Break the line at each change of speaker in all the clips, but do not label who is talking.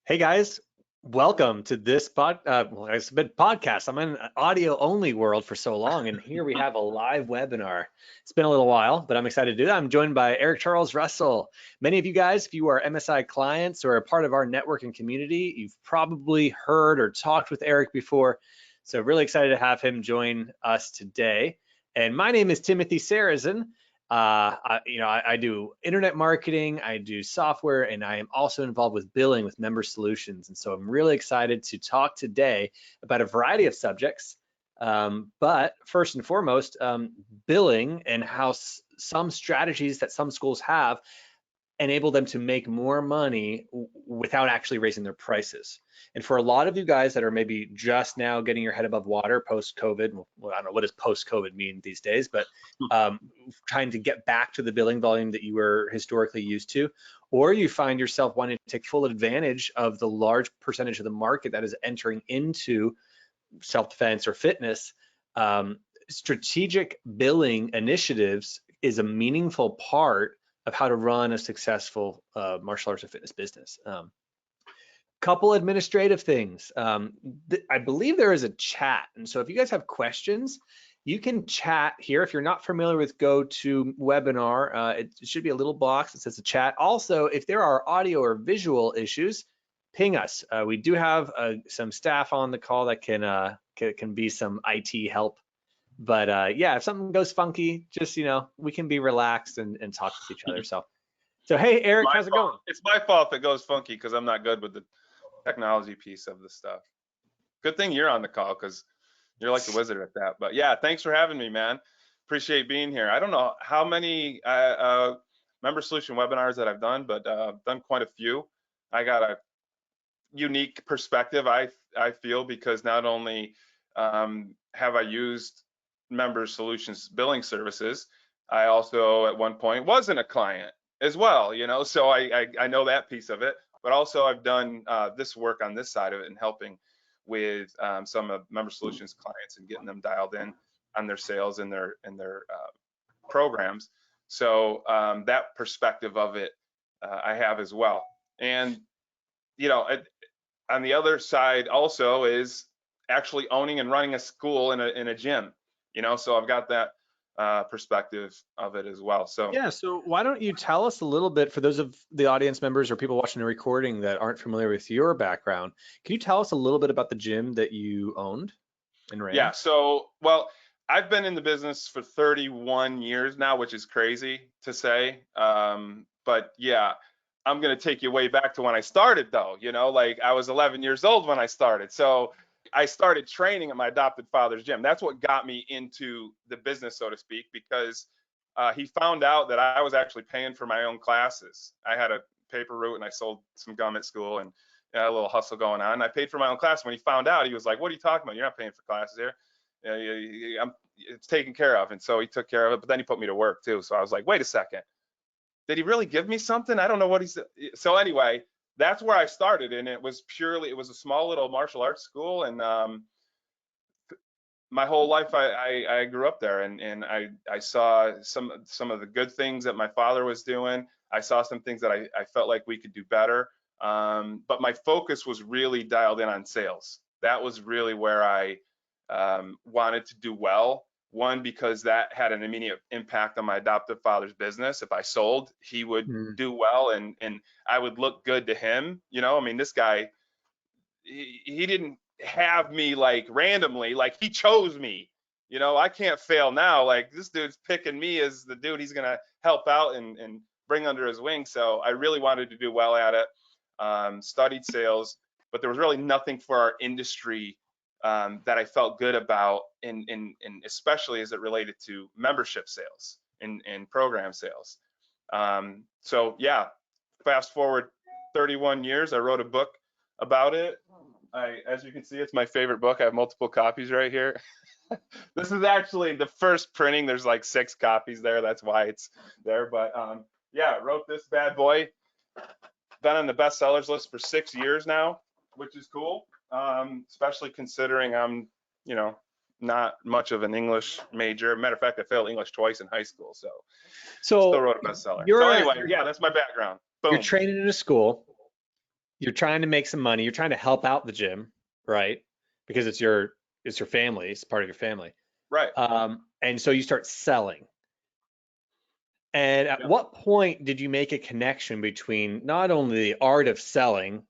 Hey guys, welcome to this well, it's been podcast. I'm in an audio only world for so long, and here we have a live webinar. It's been a little while, but I'm excited to do that. I'm joined by Eric Charles Russell. Many of you guys, if you are MSI clients or a part of our networking community, you've probably heard or talked with Eric before. So really excited to have him join us today. And my name is Timothy Sarazin. I do internet marketing, I do software, and I am also involved with billing with member solutions. And so I'm really excited to talk today about a variety of subjects. But first and foremost, billing and how some strategies that some schools have enable them to make more money without actually raising their prices. And for a lot of you guys that are maybe just now getting your head above water post-COVID, well, I don't know, what does post-COVID mean these days, but trying to get back to the billing volume that you were historically used to, or you find yourself wanting to take full advantage of the large percentage of the market that is entering into self-defense or fitness, strategic billing initiatives is a meaningful part of how to run a successful martial arts or fitness business. Couple administrative things. I believe there is a chat, and so if you guys have questions, you can chat here. If you're not familiar with GoToWebinar, it should be a little box that says a chat. Also, if there are audio or visual issues, ping us. We do have some staff on the call that can be some IT help. But yeah, if something goes funky, just we can be relaxed and talk with each other. So hey, Eric, how's it going?
It's my fault if it goes funky because I'm not good with the technology piece of the stuff. Good thing you're on the call because you're like the wizard at that. But yeah, thanks for having me, man. Appreciate being here. I don't know how many member solution webinars that I've done, but done quite a few. I got a unique perspective, I feel, because not only have I used member solutions billing services, I also at one point wasn't a client as well, so I know that piece of it, but also I've done this work on this side of it and helping with some of member solutions clients and getting them dialed in on their sales and their programs. So that perspective of it I have as well. And on the other side also is actually owning and running a school in a gym, so I've got that perspective of it as well. So
yeah, so why don't you tell us a little bit, for those of the audience members or people watching the recording that aren't familiar with your background, can you tell us a little bit about the gym that you owned and ran?
Yeah, so well, I've been in the business for 31 years now, which is crazy to say, but yeah, I'm gonna take you way back to when I started though, like I was 11 years old when I started. So I started training at my adopted father's gym. That's what got me into the business, so to speak, because he found out that I was actually paying for my own classes. I had a paper route and I sold some gum at school and a little hustle going on. I paid for my own class. When he found out, he was like, "What are you talking about? You're not paying for classes here. It's taken care of." And so he took care of it, but then he put me to work too. So I was like, wait a second. Did he really give me something? I don't know what he said. So anyway, that's where I started, and it was a small little martial arts school, and my whole life I grew up there, and I saw some of the good things that my father was doing. I saw some things that I felt like we could do better, but my focus was really dialed in on sales. That was really where I wanted to do well. One, because that had an immediate impact on my adoptive father's business. If I sold, he would do well, and I would look good to him. I mean, this guy, he didn't have me like randomly, like he chose me. I can't fail now. Like this dude's picking me as the dude he's gonna help out and bring under his wing. So I really wanted to do well at it. Studied sales, but there was really nothing for our industry that I felt good about, and especially as it related to membership sales and program sales. So yeah, fast forward 31 years, I wrote a book about it. As you can see, it's my favorite book. I have multiple copies right here. This is actually the first printing. There's like 6 copies there. That's why it's there. But yeah, wrote this bad boy. Been on the bestsellers list for 6 years now, which is cool. Especially considering I'm, not much of an English major. Matter of fact, I failed English twice in high school, so still wrote a bestseller. So anyway, yeah, that's my background. Boom.
You're training in a school. you're trying to make some money, you're trying to help out the gym, right? Because it's your family, it's part of your family.
Right.
And so you start selling. And at
Yeah.
what point did you make a connection between not only the art of selling,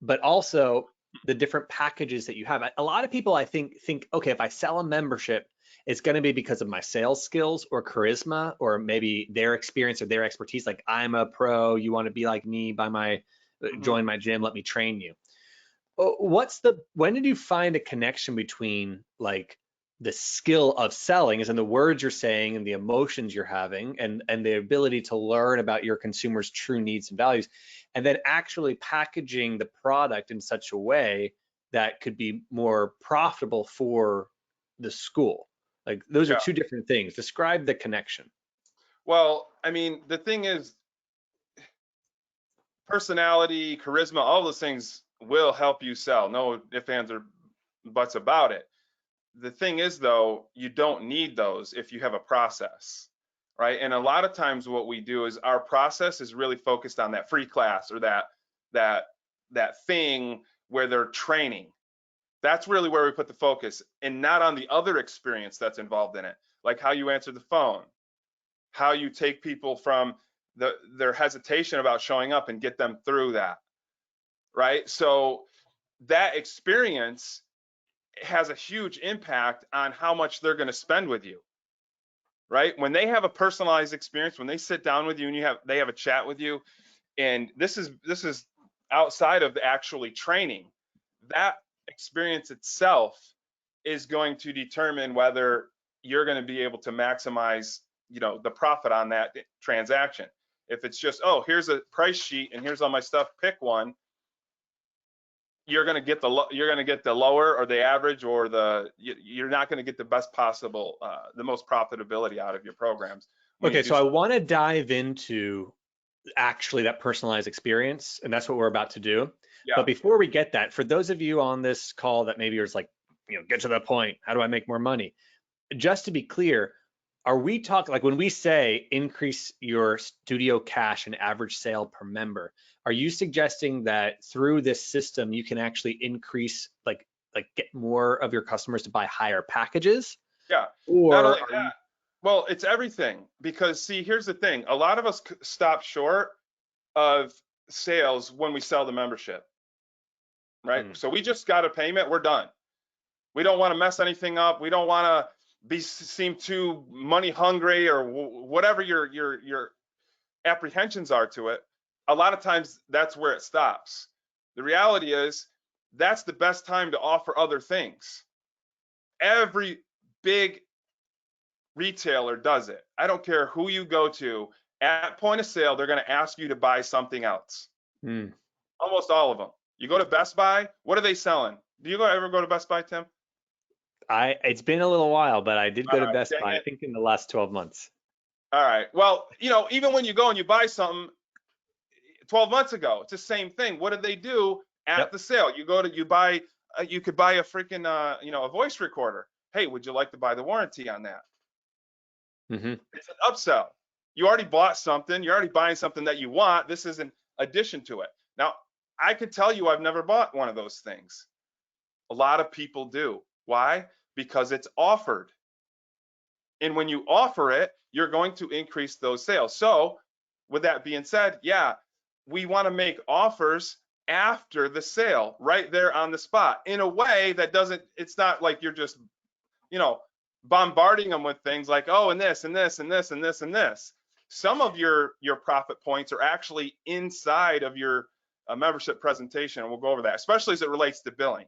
but also the different packages that you have? A lot of people, I think, okay, if I sell a membership, it's going to be because of my sales skills or charisma, or maybe their experience or their expertise. Like, I'm a pro, you want to be like me,
Hmm.
join my gym, let me train you. When did you find a connection between like the skill of selling, as in the words you're saying and the emotions you're having, and the ability to learn about your consumers' true needs and values, and then actually packaging the product in such a way that could be more profitable for the school? Like, those are
Yeah.
two different things. Describe the connection.
Well, I mean, the thing is, personality, charisma, all those things will help you sell. No ifs, ands, or buts about it. The thing is, though, you don't need those if you have a process, right? And a lot of times what we do is our process is really focused on that free class or that that thing where they're training. That's really where we put the focus, and not on the other experience that's involved in it, like how you answer the phone, how you take people from their hesitation about showing up and get them through that, right? So that experience has a huge impact on how much they're going to spend with you, right? When they have a personalized experience, when they sit down with you and they have a chat with you, and this is outside of actually training, that experience itself is going to determine whether you're going to be able to maximize, the profit on that transaction. If it's just, oh, here's a price sheet and here's all my stuff, pick one, you're going to get the lower or the average, or you're not going to get the best possible, the most profitability out of your programs when you
Okay,
do
so I
stuff.
want to dive into actually that personalized experience, and that's what we're about to do.
Yeah.
But before we get that, for those of you on this call that maybe are just like, get to the point, how do I make more money? Just to be clear, are we talking, like, when we say increase your studio cash and average sale per member, are you suggesting that through this system you can actually increase, like get more of your customers to buy higher packages?
Yeah. Not only
Or are you
that, well, it's everything, because see, here's the thing. A lot of us stop short of sales when we sell the membership, right?
Hmm.
So we just got a payment, we're done. We don't want to mess anything up. We don't want to seem too money hungry, or whatever your apprehensions are to it. A lot of times that's where it stops. The reality is that's the best time to offer other things. Every big retailer does it. I don't care who you go to, at point of sale, they're going to ask you to buy something else.
Hmm.
Almost all of them. You go to Best Buy, what are they selling? Do you ever go to Best Buy, Tim?
It's been a little while, but I did
All
go to
right,
Best
dang
Buy, I
it.
think in the last 12 months.
All right. Well, even when you go and you buy something 12 months ago, it's the same thing. What did they do at
Yep.
the sale? You buy, you could buy a freaking, a voice recorder. Hey, would you like to buy the warranty on that?
Hmm.
It's an upsell. You already bought something. You're already buying something that you want. This is an addition to it. Now, I could tell you I've never bought one of those things. A lot of people do. Why? Because it's offered. And when you offer it, you're going to increase those sales. So, with that being said, yeah, we want to make offers after the sale, right there on the spot, in a way that doesn't, it's not like you're just, you know, bombarding them with things like, oh, and this and this and this and this and this. Some of your profit points are actually inside of your membership presentation, and we'll go over that, especially as it relates to billing,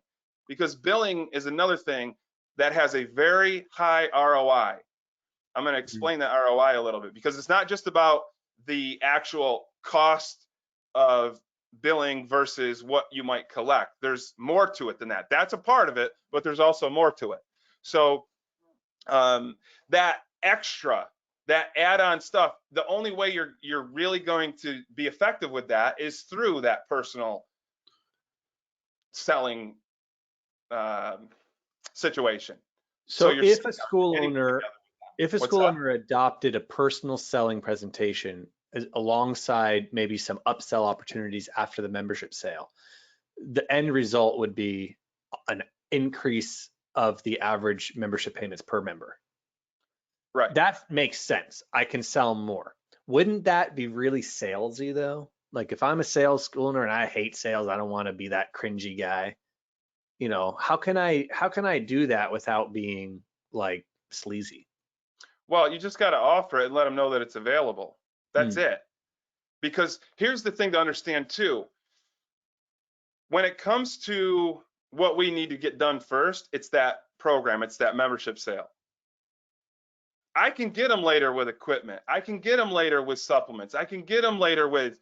because billing is another thing that has a very high ROI. I'm going to explain that ROI a little bit, because it's not just about the actual cost of billing versus what you might collect. There's more to it than that. That's a part of it, but there's also more to it. So that extra, that add-on stuff, the only way you're really going to be effective with that is through that personal selling situation. So
So
you're
if a
sitting down,
school
getting
owner
together.
if a
What's
school
that?
owner adopted a personal selling presentation, alongside maybe some upsell opportunities after the membership sale, the end result would be an increase of the average membership payments per member.
Right.
That makes sense. I can sell more. Wouldn't that be really salesy though? Like if I'm a sales school owner and I hate sales, I don't want to be that cringy guy. How can I do that without being like sleazy?
Well, you just got to offer it and let them know that it's available. That's
Mm,
it. Because here's the thing to understand too. When it comes to what we need to get done first, it's that program, it's that membership sale. I can get them later with equipment. I can get them later with supplements. I can get them later with,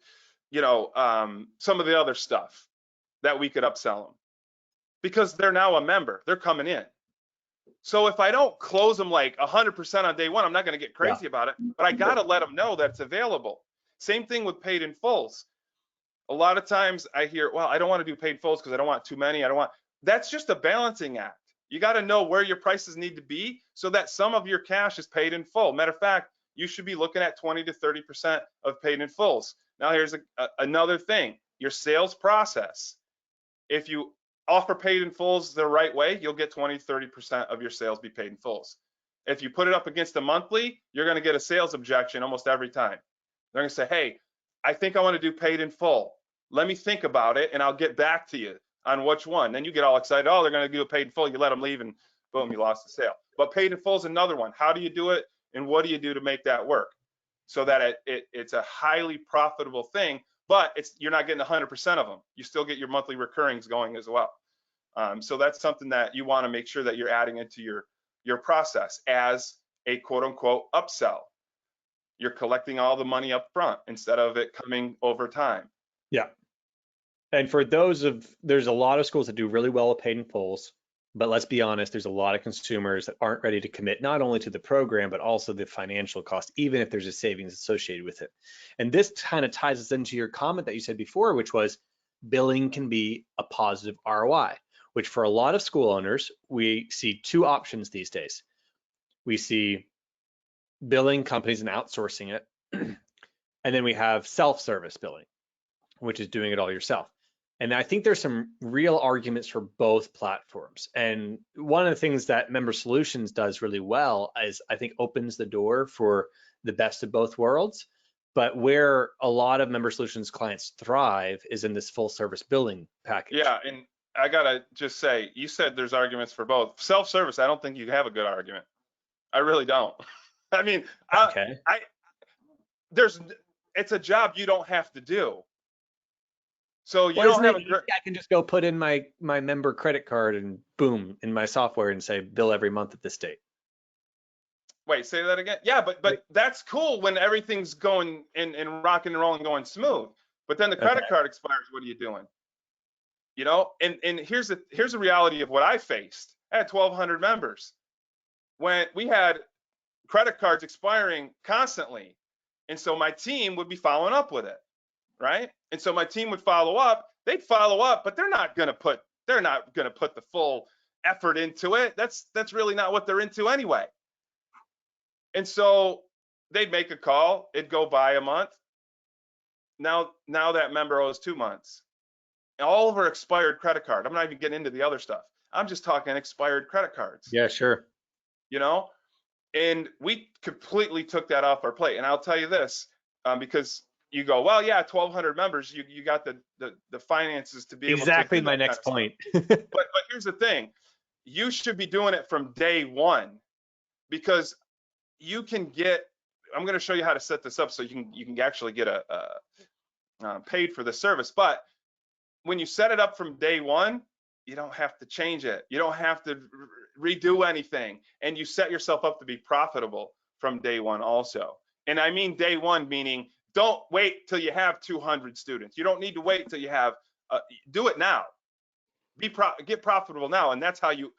some of the other stuff that we could upsell them because they're now a member. They're coming in. So if I don't close them like 100% on day one, I'm not going to get
yeah.
crazy about it, but I got to let them know that it's available. Same thing with paid in fulls. A lot of times I hear, well, I don't want to do paid fulls because I don't want too many. That's just a balancing act. You got to know where your prices need to be so that some of your cash is paid in full. Matter of fact, you should be looking at 20 to 30% of paid in fulls. Now here's another thing, your sales process. If you offer paid in fulls the right way, you'll get 20, 30% of your sales be paid in fulls. If you put it up against a monthly, you're going to get a sales objection almost every time. They're going to say, hey, I think I want to do paid in full. Let me think about it and I'll get back to you on which one. Then you get all excited. Oh, they're going to do a paid in full. You let them leave and boom, you lost the sale. But paid in full is another one. How do you do it and what do you do to make that work so that it's a highly profitable thing, but you're not getting 100% of them. You still get your monthly recurrings going as well. So that's something that you want to make sure that you're adding into your process as a quote unquote upsell. You're collecting all the money up front instead of it coming over time.
Yeah. And there's a lot of schools that do really well with paid in fulls, but let's be honest, there's a lot of consumers that aren't ready to commit not only to the program, but also the financial cost, even if there's a savings associated with it. And this kind of ties us into your comment that you said before, which was billing can be a positive ROI, which for a lot of school owners, we see two options these days. We see billing companies and outsourcing it, and then we have self-service billing, which is doing it all yourself. And I think there's some real arguments for both platforms. And one of the things that Member Solutions does really well is I think opens the door for the best of both worlds. But where a lot of Member Solutions clients thrive is in this full service billing package.
Yeah, and I gotta just say, you said there's arguments for both. Self-service, I don't think you have a good argument. I really don't. I mean,
Okay.
it's a job you don't have to do. So you
Well,
don't
isn't
have
it
a
easy? I can just go put in my member credit card and boom in my software and say bill every month at this date.
Wait, say that again. Yeah, but that's cool when everything's going and rocking and rolling, going smooth. But then the
Okay.
credit card expires. What are you doing? And here's the reality of what I faced. I had 1,200 members when we had credit cards expiring constantly, and so my team would be following up with it, right? And so my team would follow up. They'd follow up, but they're not gonna put the full effort into it. That's really not what they're into anyway. And so they'd make a call. It'd go by a month. Now that member owes 2 months. All of our expired credit card. I'm not even getting into the other stuff. I'm just talking expired credit cards.
Yeah, sure.
And we completely took that off our plate. And I'll tell you this, because you go, well, yeah, 1,200 members, you got the finances to be able to
Exactly
do
my
that
next point.
but here's the thing, you should be doing it from day one because you can get. I'm going to show you how to set this up so you can actually get paid for the service. But when you set it up from day one, you don't have to change it. You don't have to redo anything. And you set yourself up to be profitable from day one also. And I mean day one, meaning don't wait till you have 200 students. You don't need to wait till you have, do it now. Get profitable now. And that's how you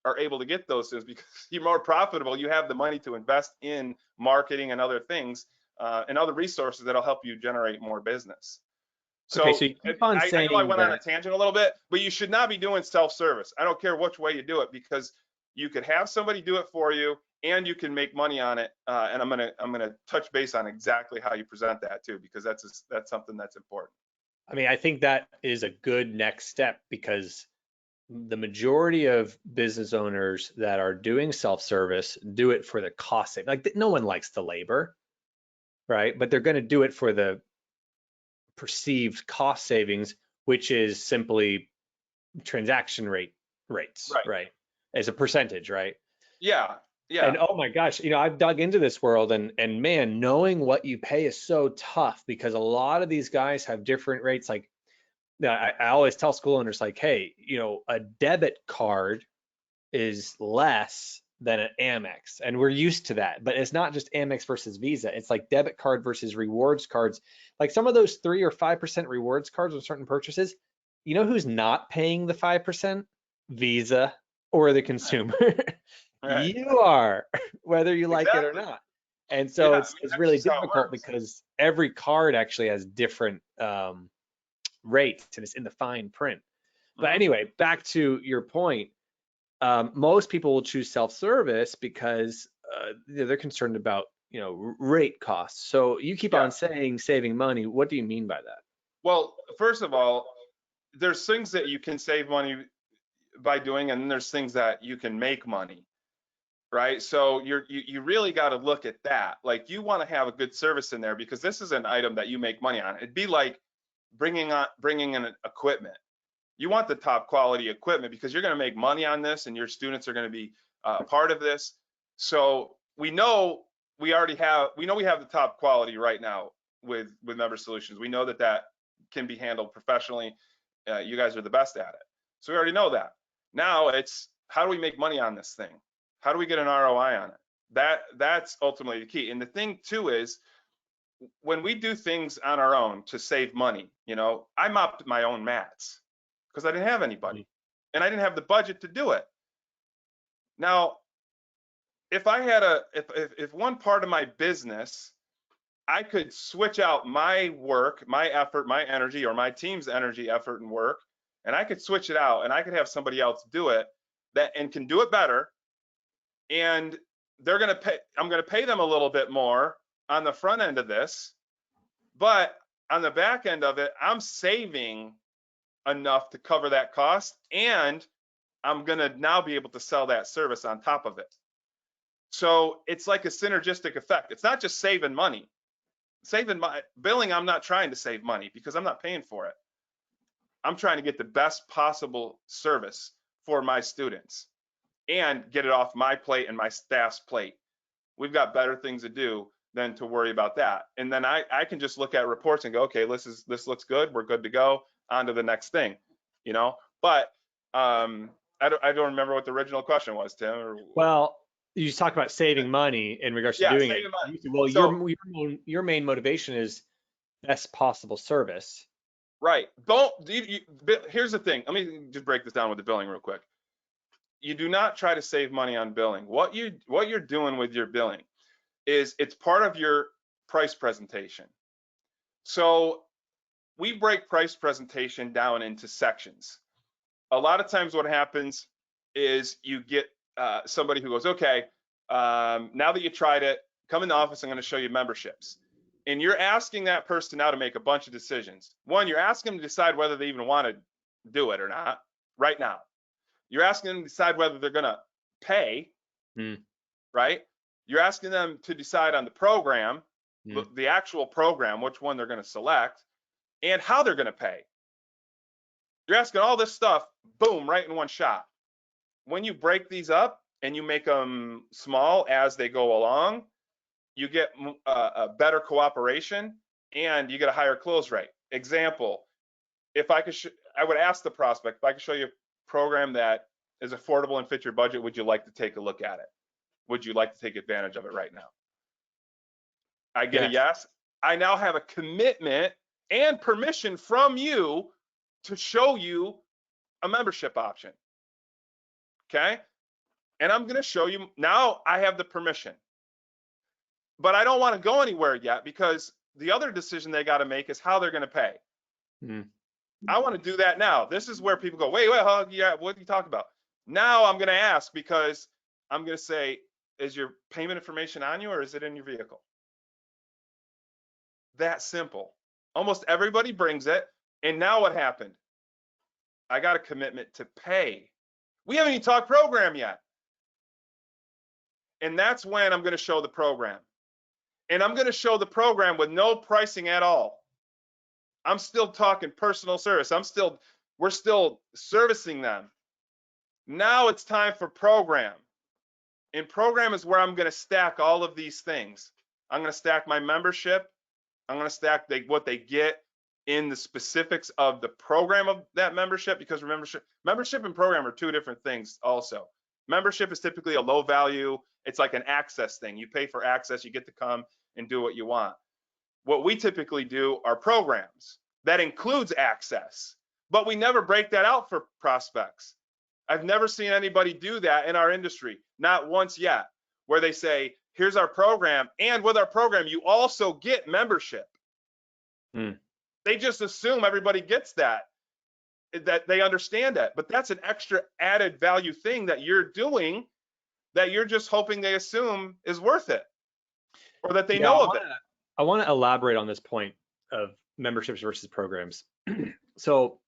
are able to get those things, because you're more profitable. You have the money to invest in marketing and other things and other resources that'll help you generate more business.
Okay,
So
so you keep on
I know I
saying
went on a
that.
tangent a little bit, but you should not be doing self-service. I don't care which way you do it, because You could have somebody do it for you, and you can make money on it. And I'm gonna touch base on exactly how you present that too, because that's something that's important.
I mean, I think that is a good next step because the majority of business owners that are doing self-service do it for the cost saving. Like no one likes the labor, right? But they're going to do it for the perceived cost savings, which is simply transaction rates,
Right.
right? As a percentage, right?
Yeah. Yeah.
And oh my gosh, I've dug into this world and man, knowing what you pay is so tough because a lot of these guys have different rates. Like I always tell school owners, like, hey, a debit card is less than an Amex, and we're used to that. But it's not just Amex versus Visa. It's like debit card versus rewards cards. Like some of those 3 or 5% rewards cards on certain purchases, you know who's not paying the 5%? Visa or the
Right.
consumer.
Right.
You are, whether you like it or
Exactly.
not. And
Yeah.
so
I
it's
mean,
it's
that's
really
just how it
difficult
works.
because every card actually has different rates and it's in the fine print. But
Hmm.
anyway, back to your point, most people will choose self-service because they're concerned about rate costs. So you keep on
Yeah.
saying saving money. What do you mean by that?
Well, first of all, there's things that you can save money by doing, and then there's things that you can make money, right? So you really got to look at that. Like you want to have a good service in there because this is an item that you make money on. It'd be like bringing in equipment. You want the top quality equipment because you're going to make money on this, and your students are going to be part of this. So we know we have the top quality right now with Member Solutions. We know that can be handled professionally. You guys are the best at it, so we already know that. Now it's how do we make money on this thing? How do we get an ROI on it? That's ultimately the key. And the thing too is when we do things on our own to save money, I mopped my own mats because I didn't have
Mhm.
anybody and I didn't have the budget to do it. Now, if I had if one part of my business, I could switch out my work, my effort, my energy, or my team's energy, effort, and work, and I could switch it out and I could have somebody else do it and can do it better. And I'm going to pay them a little bit more on the front end of this, but on the back end of it, I'm saving enough to cover that cost, and I'm going to now be able to sell that service on top of it. So it's like a synergistic effect. It's not just saving money. Saving my billing, I'm not trying to save money because I'm not paying for it. I'm trying to get the best possible service for my students and get it off my plate and my staff's plate. We've got better things to do than to worry about that. And then I can just look at reports and go, okay, this looks good. We're good to go. On to the next thing, But I don't remember what the original question was, Tim.
Well, you just talked about saving money in regards to
Yeah,
doing it.
saving money.
You said, well,
So
your main motivation is best possible service.
right, here's the thing. Let me just break this down with the billing real quick. You do not try to save money on billing. What you're doing with your billing is it's part of your price presentation. So we break price presentation down into sections. A lot of times what happens is you get somebody who goes, okay, now that you tried it, come in the office, I'm going to show you memberships. And you're asking that person now to make a bunch of decisions. One, you're asking them to decide whether they even want to do it or not right now. You're asking them to decide whether they're going to pay,
Mm,
right? You're asking them to decide on the program,
mm.
the actual program, which one they're going to select, and how they're going to pay. You're asking all this stuff, boom, right in one shot. When you break these up and you make them small as they go along, you get a better cooperation and you get a higher close rate. Example, if I could, I would ask the prospect, if I could show you a program that is affordable and fit your budget, would you like to take a look at it? Would you like to take advantage of it right now? I get a
Yes.
yes. I now have a commitment and permission from you to show you a membership option. Okay. And I'm going to show you now I have the permission, but I don't want to go anywhere yet because the other decision they got to make is how they're going to pay.
Mm.
I want to do that now. This is where people go, wait, huh? Yeah, what are you talking about? Now I'm going to ask, because I'm going to say, is your payment information on you or is it in your vehicle? That simple. Almost everybody brings it. And now what happened? I got a commitment to pay. We haven't even talked program yet. And that's when I'm going to show the program. And I'm going to show the program with no pricing at all. I'm still talking personal service. We're still servicing them. Now it's time for program. And program is where I'm going to stack all of these things. I'm going to stack my membership. I'm going to stack what they get in the specifics of the program of that membership, because membership and program are two different things also. Membership is typically a low value. It's like an access thing. You pay for access, you get to come and do what you want. What we typically do are programs. That includes access, but we never break that out for prospects. I've never seen anybody do that in our industry, not once yet, where they say, here's our program, and with our program, you also get membership. They just assume everybody gets that they understand that, but that's an extra added value thing that you're doing that you're just hoping they assume is worth it, or that they know of it.
I want to elaborate on this point of memberships versus programs. So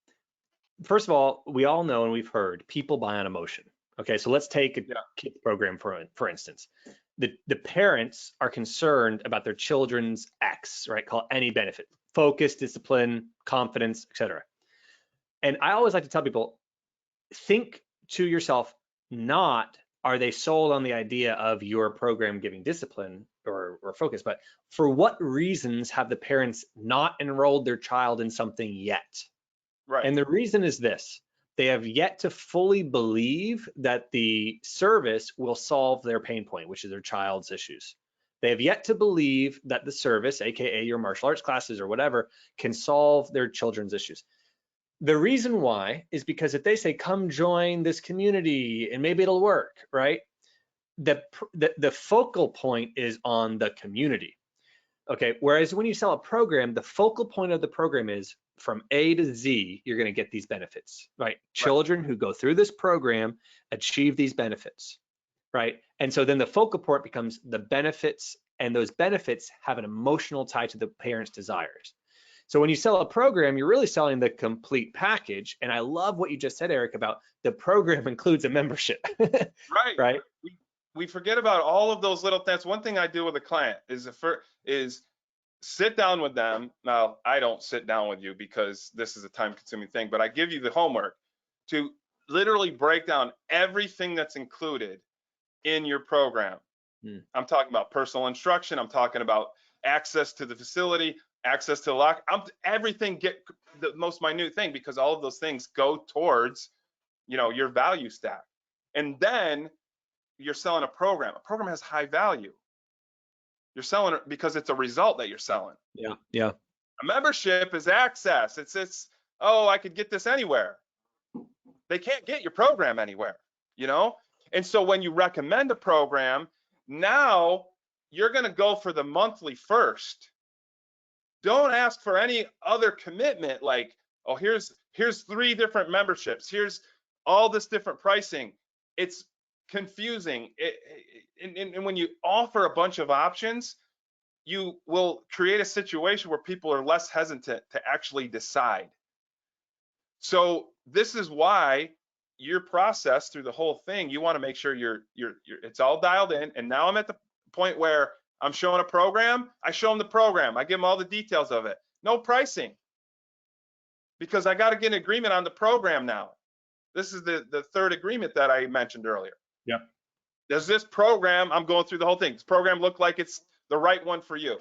first of all, we all know and we've heard people buy on emotion. Okay, so let's take a kids program for instance. The parents are concerned about their children's X, right? Call it any benefit, focus, discipline, confidence, etc. And I always like to tell people, think to yourself, not are they sold on the idea of your program giving discipline or focus, but for what reasons have the parents not enrolled their child in something yet?
Right.
And the reason is this: they have yet to fully believe that the service will solve their pain point, which is their child's issues. They have yet to believe that the service, AKA your martial arts classes or whatever, can solve their children's issues. The reason why is because if they say, come join this community and maybe it'll work, right? The focal point is on the community. Okay, whereas when you sell a program, the focal point of the program is from A to Z, you're going to get these benefits, right? Children who go through this program achieve these benefits, right? And so then the focal point becomes the benefits, and those benefits have an emotional tie to the parents' desires. So when you sell a program, you're really selling the complete package. And I love what you just said, Eric, about the program includes a membership. Right?
We forget about all of those little things. One thing I do with a client is sit down with them. Now, I don't sit down with you because this is a time-consuming thing, but I give you the homework to literally break down everything that's included in your program. I'm talking about personal instruction. I'm talking about access to the facility, access to the lock. Everything get the most minute thing, because all of those things go towards, your value stack. And then you're selling a program. A program has high value. You're selling it because it's a result that you're selling.
Yeah.
A membership is access. It's oh, I could get this anywhere. They can't get your program anywhere, And so when you recommend a program, now you're going to go for the monthly first. Don't ask for any other commitment like, oh, here's 3 different memberships. Here's all this different pricing. It's confusing. And when you offer a bunch of options, you will create a situation where people are less hesitant to actually decide. So this is why your process through the whole thing, you want to make sure it's all dialed in. And now I'm at the point where I'm showing a program. I show them the program. I give them all the details of it. No pricing, because I got to get an agreement on the program now. This is the third agreement that I mentioned earlier.
Yep.
Does this program, I'm going through the whole thing, does program look like it's the right one for you?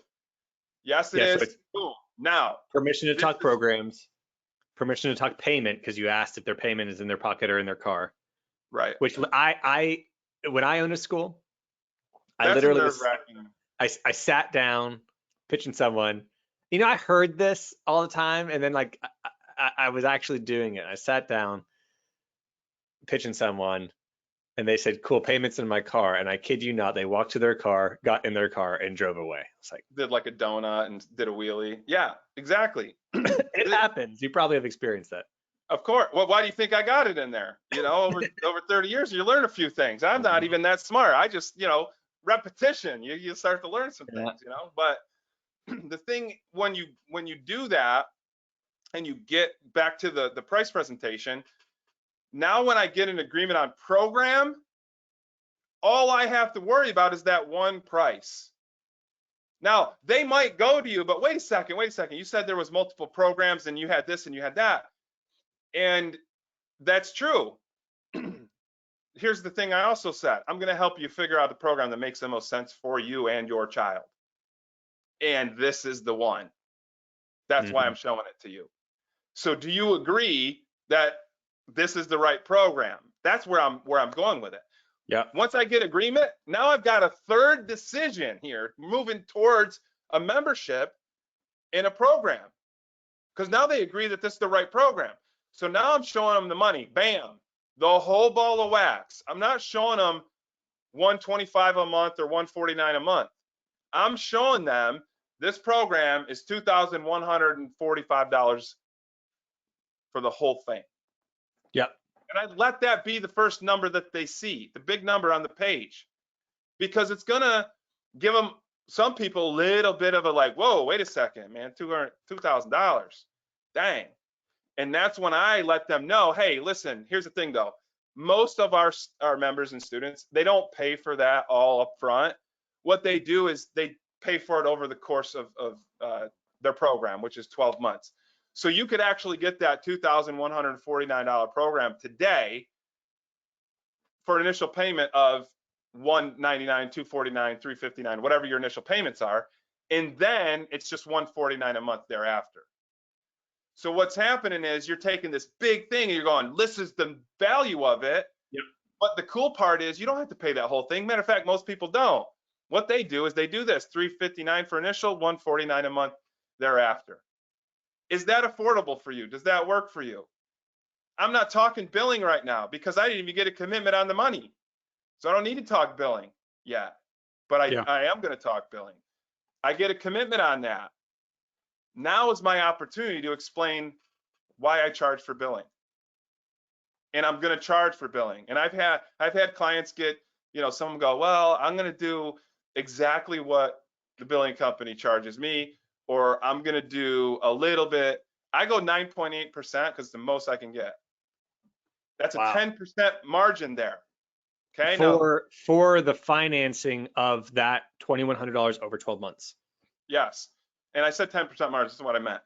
Yes, it is.
So
boom. Now.
Permission to talk programs, permission to talk payment, because you asked if their payment is in their pocket or in their car.
Right.
Which when I owned a school, I sat down pitching someone. I heard this all the time, and then I was actually doing it. I sat down pitching someone, and they said, cool, payments in my car. And I kid you not, they walked to their car, got in their car, and drove away. It's like,
did like a donut and did a wheelie. Yeah, exactly.
It happens. You probably have experienced that.
Of course. Well, why do you think I got it in there? You know, over 30 years, you learn a few things. I'm not even that smart. I just, repetition. You start to learn some
Yeah.
things. But the thing when you do that and you get back to the price presentation, now when I get an agreement on program, all I have to worry about is that one price. Now, they might go to you, but wait a second. You said there was multiple programs and you had this and you had that. And that's true. Here's the thing I also said. I'm going to help you figure out the program that makes the most sense for you and your child. And this is the one. That's why
Mhm.
I'm showing it to you. So do you agree that this is the right program? That's where I'm going with it.
Yeah.
Once I get agreement, now I've got a third decision here, moving towards a membership in a program. Because now they agree that this is the right program. So now I'm showing them the money. Bam, the whole ball of wax. I'm not showing them 125 a month or 149 a month. I'm showing them this program is $2,145 for the whole thing.
Yeah.
And I let that be the first number that they see, the big number on the page, because it's gonna give them, some people, a little bit of a like, whoa, wait a second, man, $2,000, dang. And that's when I let them know, hey, listen, here's the thing though, most of our members and students, they don't pay for that all up front. What they do is they pay for it over the course of their program, which is 12 months. So you could actually get that $2,149 program today for an initial payment of $199, $249, $359, whatever your initial payments are, and then it's just $149 a month thereafter. So what's happening is you're taking this big thing and you're going, this is the value of it.
Yep.
But the cool part is you don't have to pay that whole thing. Matter of fact, most people don't. What they do is they do this, $359 for initial, $149 a month thereafter. Is that affordable for you? Does that work for you? I'm not talking billing right now because I didn't even get a commitment on the money. So I don't need to talk billing yet, but
Yeah.
I am going to talk billing. I get a commitment on that. Now is my opportunity to explain why I charge for billing. And I'm going to charge for billing. And I've had clients get, some go, well, I'm going to do exactly what the billing company charges me, or I'm going to do a little bit. I go 9.8% because it's the most I can get. That's a
Wow.
10% margin there. Okay. Now,
For the financing of that $2,100 over 12 months.
yes. And I said 10% margin. That's what I meant.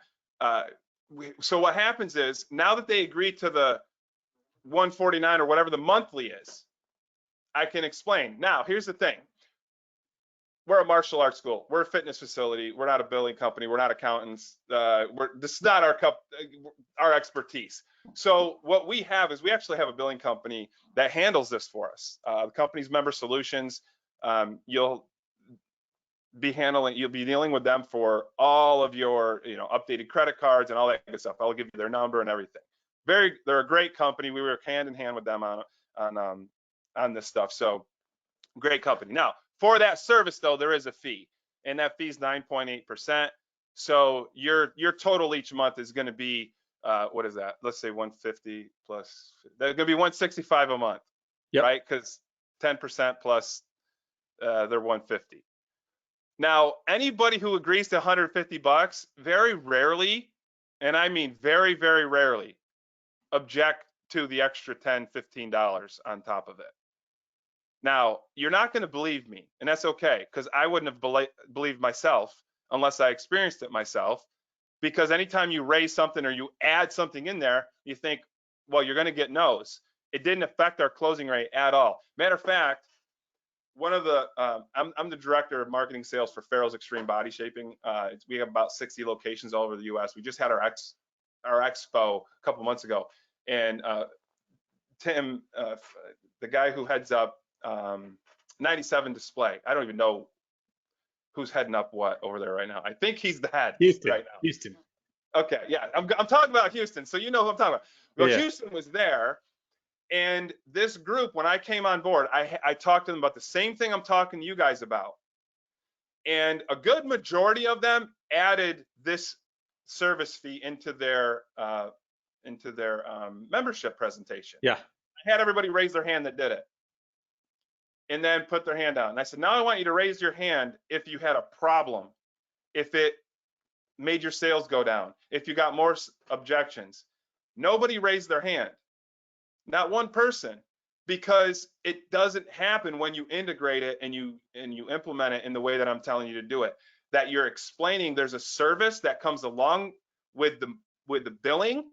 So what happens is now that they agree to the 149 or whatever the monthly is, I can explain. Now, here's the thing. We're a martial arts school. We're a fitness facility. We're not a billing company. We're not accountants. This is not our expertise. So what we have is we actually have a billing company that handles this for us. The company's Member Solutions. You'll be dealing with them for all of your, updated credit cards and all that good stuff. I'll give you their number and everything. They're a great company. We work hand in hand with them on this stuff. So great company. Now, for that service though, there is a fee, and that fee is 9.8%. So your total each month is going to be what is that? Let's say 150 plus. That's going to be 165 a month,
Yep.
right? Because 10% plus they're 150. Now, anybody who agrees to 150 bucks, very rarely, and I mean very, very rarely, object to the extra $10, $15 on top of it. Now, you're not going to believe me, and that's okay, because I wouldn't have believed myself unless I experienced it myself. Because anytime you raise something or you add something in there, you think, well, you're going to get no's. It didn't affect our closing rate at all. Matter of fact, one of the I'm the director of marketing sales for Farrell's Extreme Body Shaping. We have about 60 locations all over the U.S. We just had our expo a couple months ago, and Tim, the guy who heads up 97 Display, I don't even know who's heading up what over there right now. I think he's the head
Houston.
right now.
Houston.
Okay, yeah, I'm talking about Houston, so you know who I'm talking about. Well,
Yeah.
Houston was there. And this group, when I came on board, I talked to them about the same thing I'm talking to you guys about. And a good majority of them added this service fee into their membership presentation.
Yeah.
I had everybody raise their hand that did it, and then put their hand down. And I said, now I want you to raise your hand if you had a problem, if it made your sales go down, if you got more objections. Nobody raised their hand, not one person, because it doesn't happen when you integrate it and you implement it in the way that I'm telling you to do it. That you're explaining there's a service that comes along with the billing,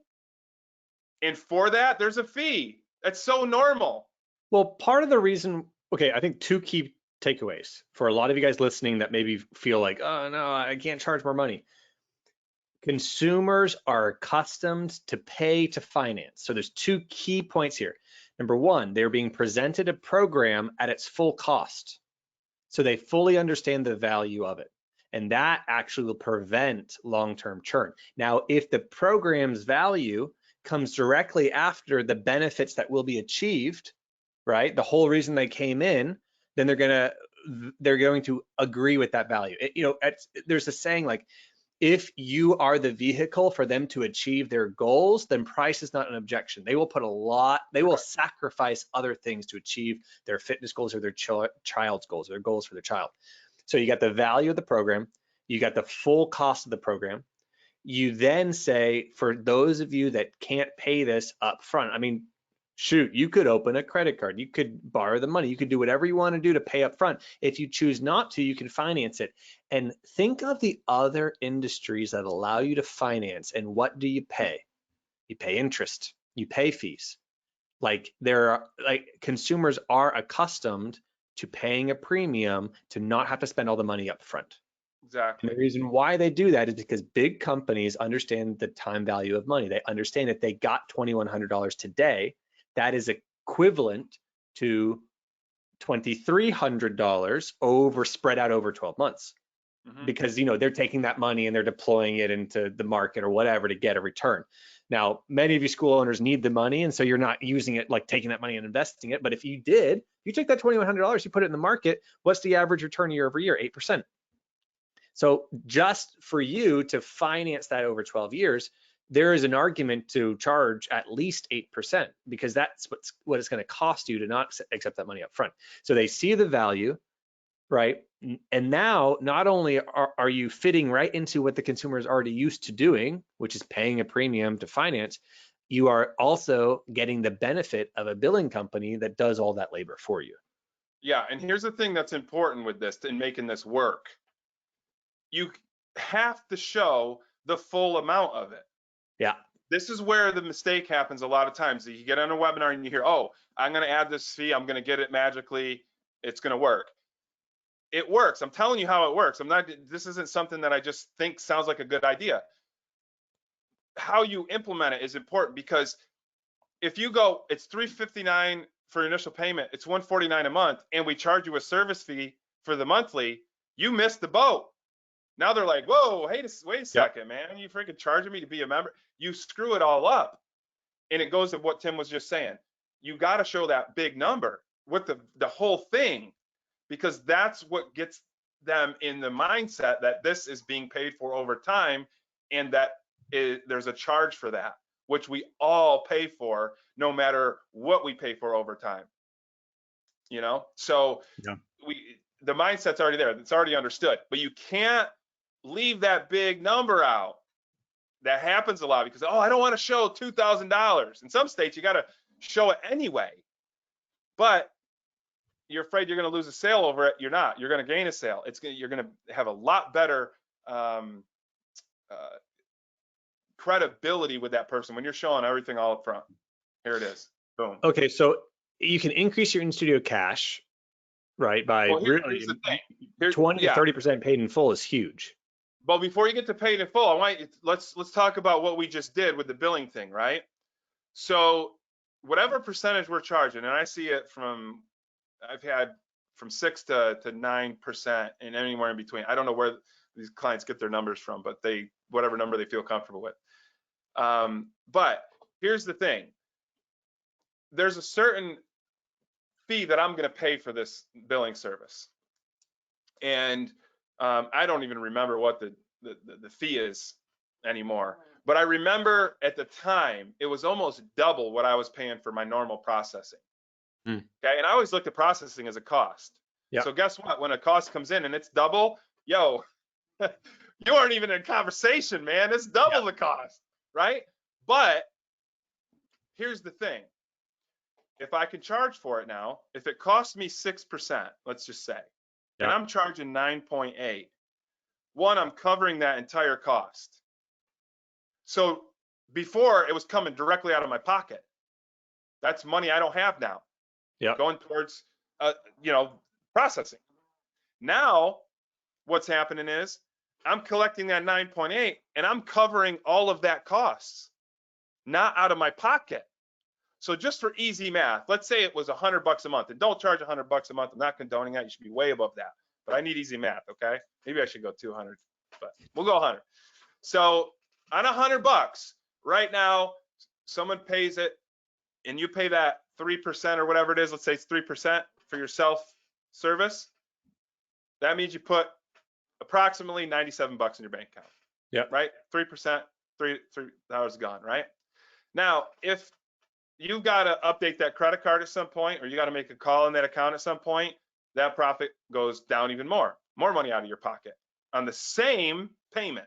and for that there's a fee. That's so normal.
Well, part of the reason, okay, I think two key takeaways for a lot of you guys listening that maybe feel like, oh no, I can't charge more money. Consumers are accustomed to pay to finance. So there's two key points here. Number one, they're being presented a program at its full cost. So they fully understand the value of it. And that actually will prevent long-term churn. Now, if the program's value comes directly after the benefits that will be achieved, right? The whole reason they came in, then they're going to agree with that value. There's a saying like, if you are the vehicle for them to achieve their goals, then price is not an objection. They will they will sacrifice other things to achieve their fitness goals or their child's goals, or their goals for their child. So you got the value of the program, you got the full cost of the program. You then say, for those of you that can't pay this up front, I mean, shoot, you could open a credit card, you could borrow the money, you could do whatever you want to do to pay up front. If you choose not to, you can finance it. And think of the other industries that allow you to finance, and what do you pay? You pay interest, you pay fees. Like consumers are accustomed to paying a premium to not have to spend all the money up front.
Exactly.
And the reason why they do that is because big companies understand the time value of money. They understand if they got $2,100 today, that is equivalent to $2,300 spread out over 12 months.
Mm-hmm.
Because they're taking that money and they're deploying it into the market or whatever to get a return. Now, many of you school owners need the money, and so you're not using it, like taking that money and investing it. But if you did, you take that $2,100, you put it in the market, what's the average return year over year? 8%. So just for you to finance that over 12 years, there is an argument to charge at least 8%, because that's what it's going to cost you to not accept that money up front. So they see the value, right? And now not only are you fitting right into what the consumer is already used to doing, which is paying a premium to finance, you are also getting the benefit of a billing company that does all that labor for you.
Yeah, and here's the thing that's important with this in making this work. You have to show the full amount of it.
Yeah.
This is where the mistake happens a lot of times. You get on a webinar and you hear, oh, I'm going to add this fee, I'm going to get it magically, it's going to work. It works. I'm telling you how it works. This isn't something that I just think sounds like a good idea. How you implement it is important, because if you go, it's $359 for initial payment, it's $149 a month, and we charge you a service fee for the monthly, you missed the boat. Now they're like, whoa, hey, wait a second, man, you freaking charging me to be a member? You screw it all up. And it goes to what Tim was just saying. You got to show that big number with the whole thing, because that's what gets them in the mindset that this is being paid for over time, and that there's a charge for that, which we all pay for no matter what we pay for over time. So
yeah.
The mindset's already there. It's already understood, but you can't leave that big number out. That happens a lot because, oh, I don't want to show $2,000. In some states, you got to show it anyway, but you're afraid you're going to lose a sale over it. You're not. You're going to gain a sale. You're going to have a lot better credibility with that person when you're showing everything all up front. Here it is. Boom.
Okay, so you can increase your in-studio cash, right? By
here's the thing.
20 to 30% paid in full is huge.
But before you get to paid in full, let's talk about what we just did with the billing thing, right? So whatever percentage we're charging, and I see it I've had from 6 to 9% and anywhere in between. I don't know where these clients get their numbers from, but whatever number they feel comfortable with. But here's the thing. There's a certain fee that I'm going to pay for this billing service. And I don't even remember what the fee is anymore, But I remember at the time, it was almost double what I was paying for my normal processing.
Mm.
Okay. And I always looked at processing as a cost.
Yeah.
So guess what? When a cost comes in and it's double, yo, you aren't even in conversation, man. It's double the cost, right? But here's the thing. If I can charge for it now, if it costs me 6%, let's just say, and
Yeah.
I'm charging 9.8, one, I'm covering that entire cost. So before it was coming directly out of my pocket. That's money I don't have now.
Yeah.
Going towards, processing. Now, what's happening is I'm collecting that 9.8 and I'm covering all of that costs, not out of my pocket. So just for easy math, let's say it was $100 a month, and don't charge $100 a month. I'm not condoning that. You should be way above that, but I need easy math. Okay. Maybe I should go 200, but we'll go 100. So on $100 right now, someone pays it and you pay that 3% or whatever it is. Let's say it's 3% for your self-service. That means you put approximately $97 in your bank account.
Yeah.
Right. 3%, $3 gone. Right. Now, if you've got to update that credit card at some point, or you got to make a call in that account at some point, that profit goes down even more money out of your pocket on the same payment.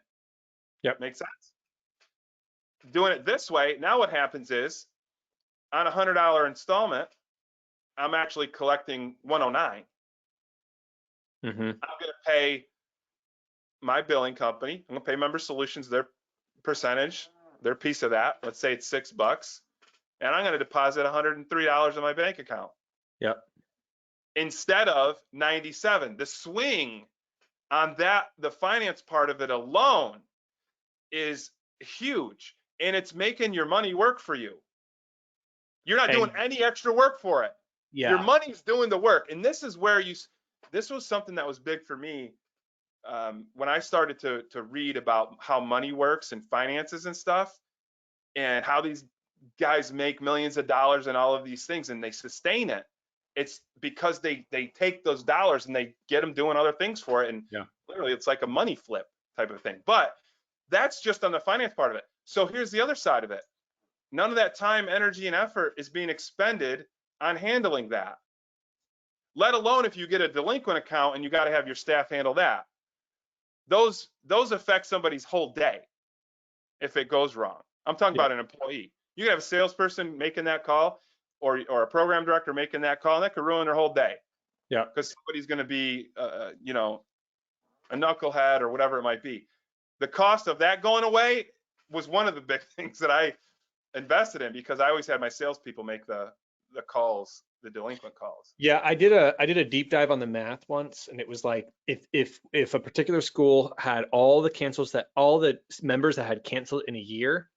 Yep.
Makes sense? Doing it this way, now what happens is on a $100 installment, I'm actually collecting 109.
Mm-hmm.
I'm going to pay my billing company. I'm going to pay Member Solutions their percentage, their piece of that. Let's say it's $6, and I'm going to deposit $103 in my bank account.
Yep.
Instead of 97. The swing on that, the finance part of it alone, is huge, and it's making your money work for you. You're not doing any extra work for it.
Yeah.
Your money's doing the work. And this is where this was something that was big for me when I started to read about how money works and finances and stuff, and how these guys make millions of dollars and all of these things, and they sustain it. It's because they take those dollars and they get them doing other things for it. And literally it's like a money flip type of thing. But that's just on the finance part of it. So here's the other side of it. None of that time, energy, and effort is being expended on handling that. Let alone if you get a delinquent account and you got to have your staff handle that. Those affect somebody's whole day if it goes wrong. I'm talking about an employee. You can have a salesperson making that call, or a program director making that call, and that could ruin their whole day.
Yeah.
Because somebody's going to be, a knucklehead or whatever it might be. The cost of that going away was one of the big things that I invested in, because I always had my salespeople make the calls, the delinquent calls.
Yeah, I did a deep dive on the math once, and it was like if a particular school had all the members that had canceled in a year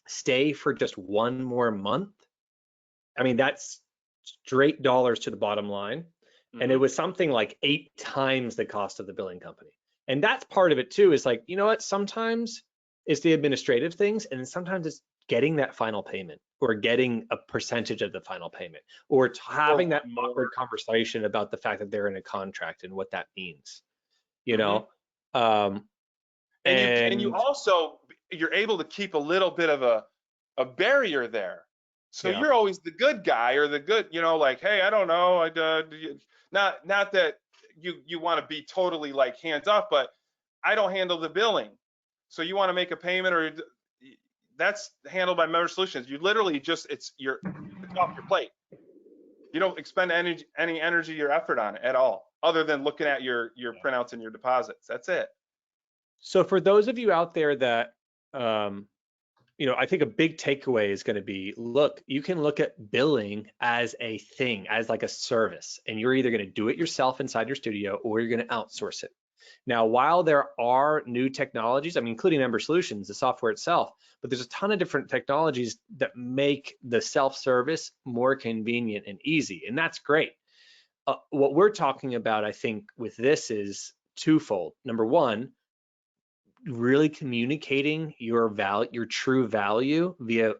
stay for just one more month, I mean, that's straight dollars to the bottom line. Mm-hmm. And it was something like 8 times the cost of the billing company. And that's part of it too, is like, you know what, sometimes it's the administrative things, and sometimes it's getting that final payment, or getting a percentage of the final payment, or having that awkward conversation about the fact that they're in a contract and what that means, you know.
And you also, you're able to keep a little bit of a barrier there. So you're always the good guy, or the good, like, hey, I don't know, not that you want to be totally like hands off, but I don't handle the billing. So you want to make a payment, or that's handled by Member Solutions. You literally just, it's off your plate. You don't expend any energy or effort on it at all, other than looking at your printouts and your deposits. That's it.
So for those of you out there that, I think a big takeaway is going to be, look, you can look at billing as a thing, as like a service, and you're either going to do it yourself inside your studio, or you're going to outsource it. Now, while there are new technologies, I mean, including Member Solutions, the software itself, but there's a ton of different technologies that make the self-service more convenient and easy, and that's great. What we're talking about, I think, with this is twofold. Number one, really communicating your true value via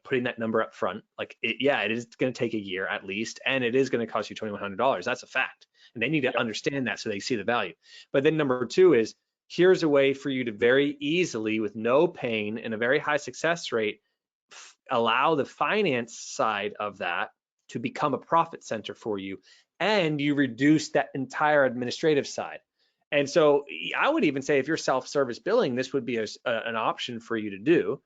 putting that number up front. Like, it is going to take a year at least, and it is going to cost you $2,100. That's a fact, and they need to understand that so they see the value. But then number two is here's a way for you to very easily, with no pain and a very high success rate, allow the finance side of that to become a profit center for you, and you reduce that entire administrative side. And so I would even say if you're self-service billing, this would be an option for you to do.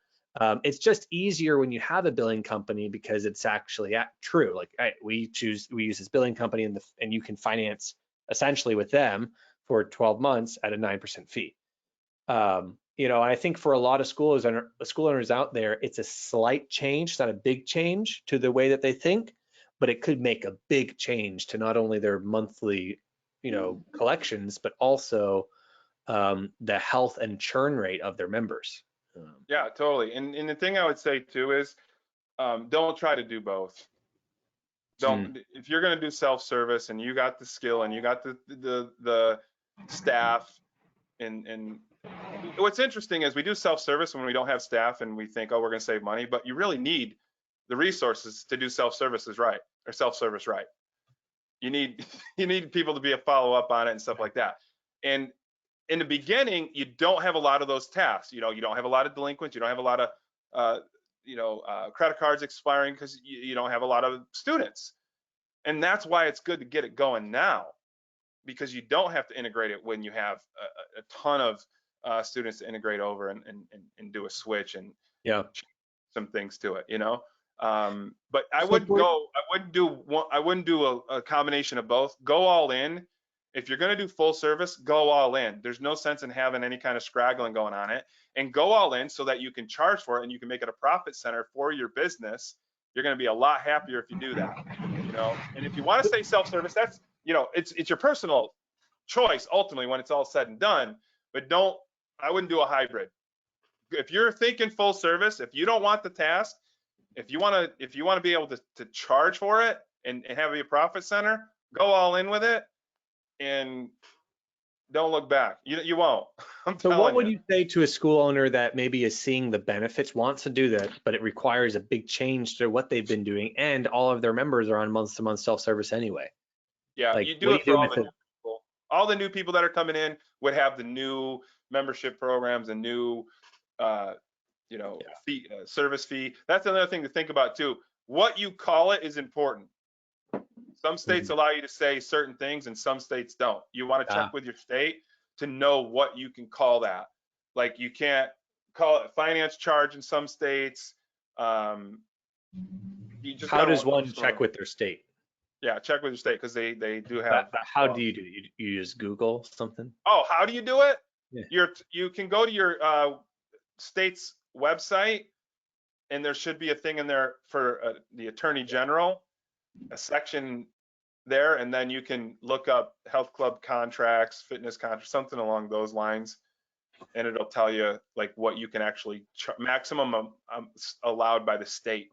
It's just easier when you have a billing company because it's actually true. Like we use this billing company, and you can finance essentially with them for 12 months at a 9% fee. You know, I think for a lot of school owners out there, it's a slight change, it's not a big change to the way that they think, but it could make a big change to not only their monthly, you know, collections, but also the health and churn rate of their members.
Yeah, totally. And the thing I would say too is, don't try to do both.
Mm.
If you're going to do self-service and you got the skill and you got the staff, and what's interesting is we do self-service when we don't have staff and we think, oh, we're going to save money, but you really need the resources to do self-services right, or self-service right. You need you need people to be a follow-up on it and stuff like that. And in the beginning, you don't have a lot of those tasks. You know, you don't have a lot of delinquents. You don't have a lot of credit cards expiring because you don't have a lot of students. And that's why it's good to get it going now, because you don't have to integrate it when you have a ton of students to integrate over and do a switch and
Yeah.
some things to it, you know. But I
So
wouldn't do a combination of both. Go all in. If you're going to do full service, go all in. There's no sense in having any kind of scraggling going on it, and go all in so that you can charge for it and you can make it a profit center for your business. You're going to be a lot happier if you do that, you know. And if you want to stay self-service, that's, you know, it's your personal choice ultimately when it's all said and done. But I wouldn't do a hybrid. If you're thinking full service, if you don't want the task, if you want to be able to charge for it and have it be a profit center, go all in with it and don't look back. You won't. I'm
So
telling
what would
you.
you say to a school owner that maybe is seeing the benefits, wants to do that, but it requires a big change to what they've been doing, and all of their members are on month-to-month self-service anyway?
Yeah,
Like,
you
what
do
are
it
you
for
doing
all
with
the
it?
new people. All the new people that are coming in would have the new membership programs and new fee, service fee. That's another thing to think about too. What you call it is important. Some states
Mhm.
allow you to say certain things and some states don't. You want to check
Ah,
with your state to know what you can call that. Like you can't call it finance charge in some states. You just
how
got
does
to
one
just wanna,
check with their state?
yeah, check with your state because they do have.
But how do you do it? You use Google something?
Oh, how do you do it?
Yeah.
You can go to your state's website, and there should be a thing in there for the attorney general, a section there, and then you can look up health club contracts, fitness contracts, something along those lines, and it'll tell you like what you can actually maximum allowed by the state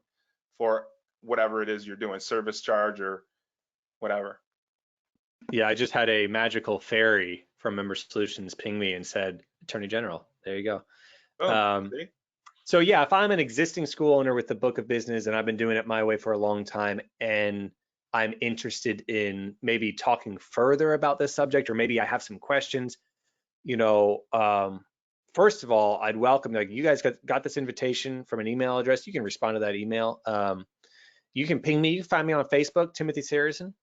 for whatever it is you're doing, service charge or whatever.
Yeah, I just had a magical fairy from Member Solutions ping me and said, Attorney General. There you go.
Boom. See?
So yeah, if I'm an existing school owner with the book of business and I've been doing it my way for a long time, and I'm interested in maybe talking further about this subject, or maybe I have some questions, you know, first of all, I'd welcome, like, you guys got this invitation from an email address. You can respond to that email. You can ping me. You can find me on Facebook, Timothy Saracen.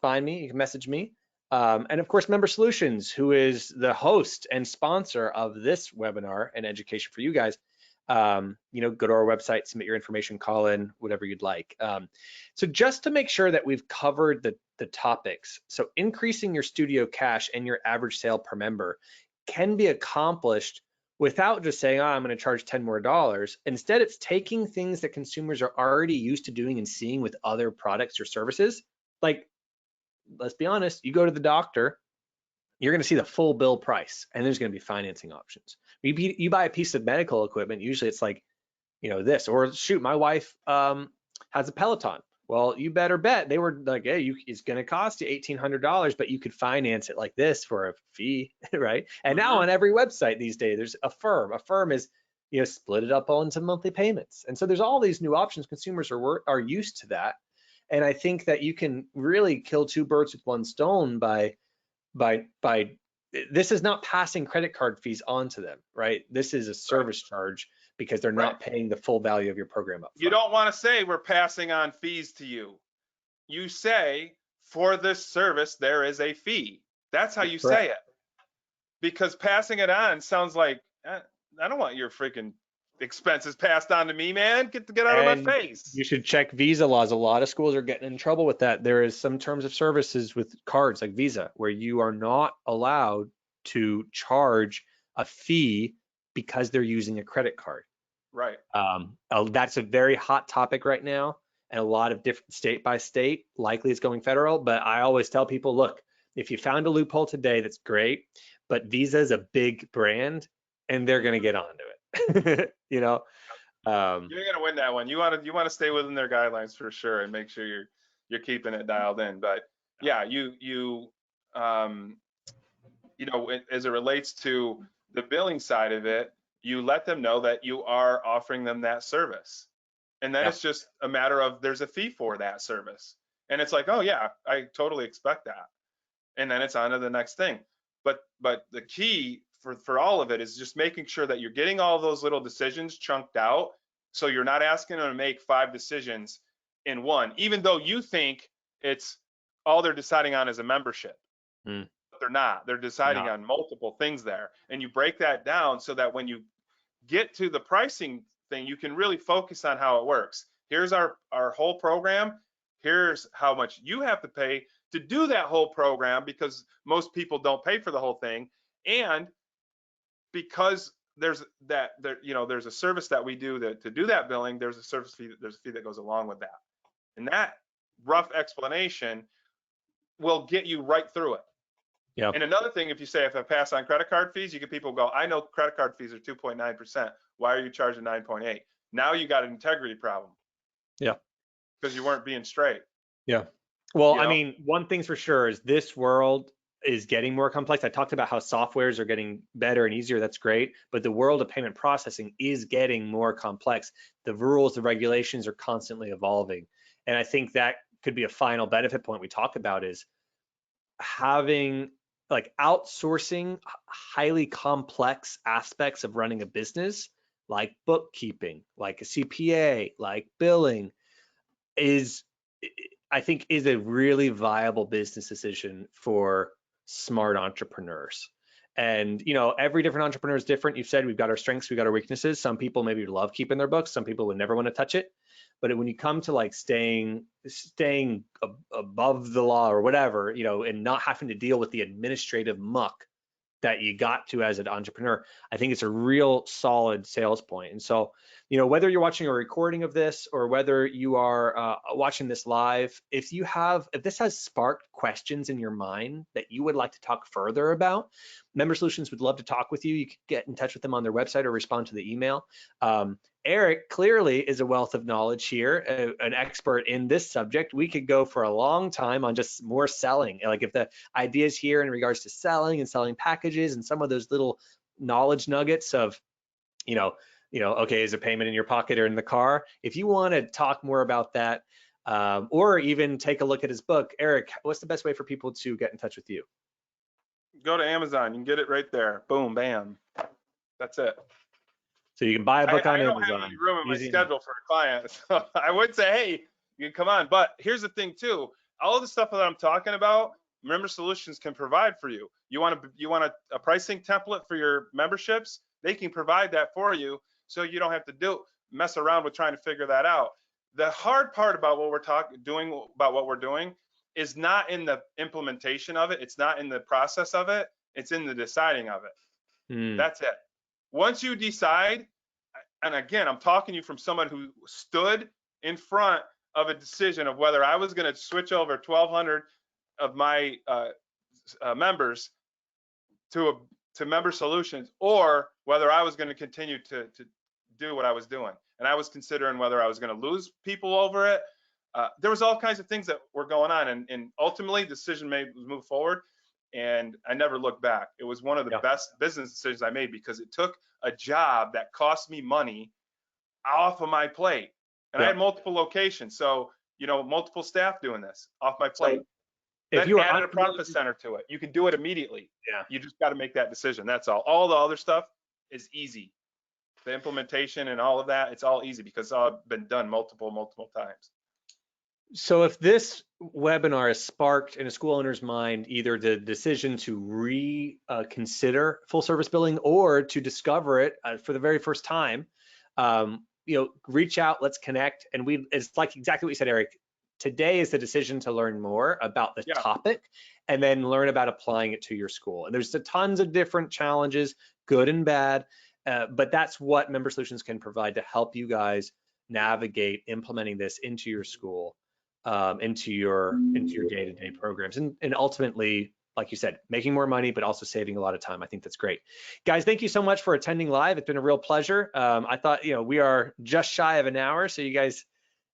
Find me. You can message me. And of course, Member Solutions, who is the host and sponsor of this webinar and education for you guys. You know, go to our website, submit your information, call in, whatever you'd like. So just to make sure that we've covered the topics, so increasing your studio cash and your average sale per member can be accomplished without just saying, oh, I'm going to charge $10 more. Instead, it's taking things that consumers are already used to doing and seeing with other products or services. Like, let's be honest, you go to the doctor, you're going to see the full bill price, and there's going to be financing options. You buy a piece of medical equipment, usually it's like, you know, this, or shoot, my wife has a Peloton. Well, you better bet they were like, hey, it's going to cost you $1,800, but you could finance it like this for a fee, right? And now on every website these days, there's a firm. A firm is, you know, split it up into monthly payments. And so there's all these new options. Consumers are used to that. And I think that you can really kill two birds with one stone by this is not passing credit card fees on to them, right? This is a
Right.
service charge because they're
Right.
not paying the full value of your program up
You
front.
don't want to say we're passing on fees to you. You say for this service there is a fee. That's how you say
Correct.
it. Because passing it on sounds like I don't want your freaking expenses passed on to me, man. Get out of my
And
face.
you should check Visa laws. A lot of schools are getting in trouble with that. There is some terms of services with cards like Visa where you are not allowed to charge a fee because they're using a credit card.
Right.
That's a very hot topic right now, and a lot of different state by state, likely it's going federal. But I always tell people, look, if you found a loophole today, that's great. But Visa is a big brand, and they're going to get onto it.
You're gonna win that one. You want to stay within their guidelines for sure and make sure you're keeping it dialed in. But yeah, um, as it relates to the billing side of it, you let them know that you are offering them that service. And then
Yeah,
it's just a matter of there's a fee for that service. And it's like, oh yeah, I totally expect that. And then it's on to the next thing. But the key for all of it is just making sure that you're getting all those little decisions chunked out. So you're not asking them to make 5 decisions in one, even though you think it's all they're deciding on is a membership.
mm,
They're not. They're deciding
not.
on multiple things there. And you break that down so that when you get to the pricing thing, you can really focus on how it works. Here's our whole program. Here's how much you have to pay to do that whole program, because most people don't pay for the whole thing. And because there's there's a service that we do to do that billing, there's a service fee, there's a fee that goes along with that. And that rough explanation will get you right through it.
Yeah,
And another thing, if you say, if I pass on credit card fees, you get people go, I know credit card fees are 2.9%. Why are you charging 9.8? Now you got an integrity problem
yeah,
because you weren't being straight,
yeah. Well,
you
I
know?
mean, one thing's for sure is this world is getting more complex. I talked about how softwares are getting better and easier. That's great. But the world of payment processing is getting more complex. The rules, the regulations are constantly evolving. And I think that could be a final benefit point we talk about is having like outsourcing highly complex aspects of running a business, like bookkeeping, like a CPA, like billing, is I think is a really viable business decision for smart entrepreneurs. And every different entrepreneur is different. You've said we've got our strengths, we've got our weaknesses. Some people maybe love keeping their books, some people would never want to touch it. But when you come to like staying above the law or whatever, and not having to deal with the administrative muck that you got to as an entrepreneur, I think it's a real solid sales point. And so, whether you're watching a recording of this or whether you are watching this live, if this has sparked questions in your mind that you would like to talk further about, Member Solutions would love to talk with you. You can get in touch with them on their website or respond to the email. Eric clearly is a wealth of knowledge here, an expert in this subject. We could go for a long time on just more selling. Like if the ideas here in regards to selling and selling packages and some of those little knowledge nuggets of, okay, is a payment in your pocket or in the car? If you want to talk more about that, or even take a look at his book, Eric, what's the best way for people to get in touch with you?
Go to Amazon, you can get it right there. Boom, bam. That's it.
So you can buy a
I,
book on
I don't have any
Amazon.
room in my
Easy enough.
schedule for a client. So I would say, hey, you can come on. But here's the thing too. All of the stuff that I'm talking about, Member Solutions can provide for you. You want a pricing template for your memberships? They can provide that for you, so you don't have to mess around with trying to figure that out. The hard part about what we're doing is not in the implementation of it. It's not in the process of it. It's in the deciding of it.
Mm,
That's it. Once you decide, and again, I'm talking to you from someone who stood in front of a decision of whether I was going to switch over 1,200 of my members to Member Solutions, or whether I was going to continue to do what I was doing. And I was considering whether I was going to lose people over it. There was all kinds of things that were going on, and ultimately, the decision made was move forward. And I never looked back. It was one of the
yeah,
best business decisions I made, because it took a job that cost me money off of my plate. And I
yeah.
had multiple locations. So, multiple staff doing this off my
So
plate.
if
Then
you are
added a
unfamiliar,
profit center to it. You can do it immediately.
yeah.
You just got to make that decision. That's all. All the other stuff is easy. The implementation and all of that, it's all easy because it's all been done multiple times.
So if this webinar has sparked in a school owner's mind either the decision to reconsider full service billing or to discover it for the very first time, reach out, let's connect. And it's like exactly what you said, Eric. Today is the decision to learn more about the
Yeah.
topic and then learn about applying it to your school. And there's tons of different challenges, good and bad, but that's what Member Solutions can provide to help you guys navigate implementing this into your school, into your day-to-day programs, and ultimately, like you said, making more money, but also saving a lot of time. I think that's great. Guys, thank you so much for attending live. It's been a real pleasure. I thought, we are just shy of an hour, so you guys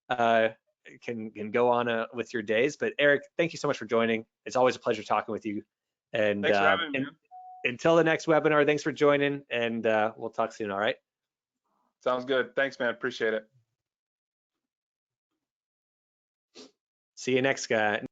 can go on with your days. But Eric, thank you so much for joining. It's always a pleasure talking with you. And,
Thanks for having me,
and
man.
until the next webinar, thanks for joining, and we'll talk soon. All right.
Sounds good. Thanks, man. Appreciate it.
See you next guy.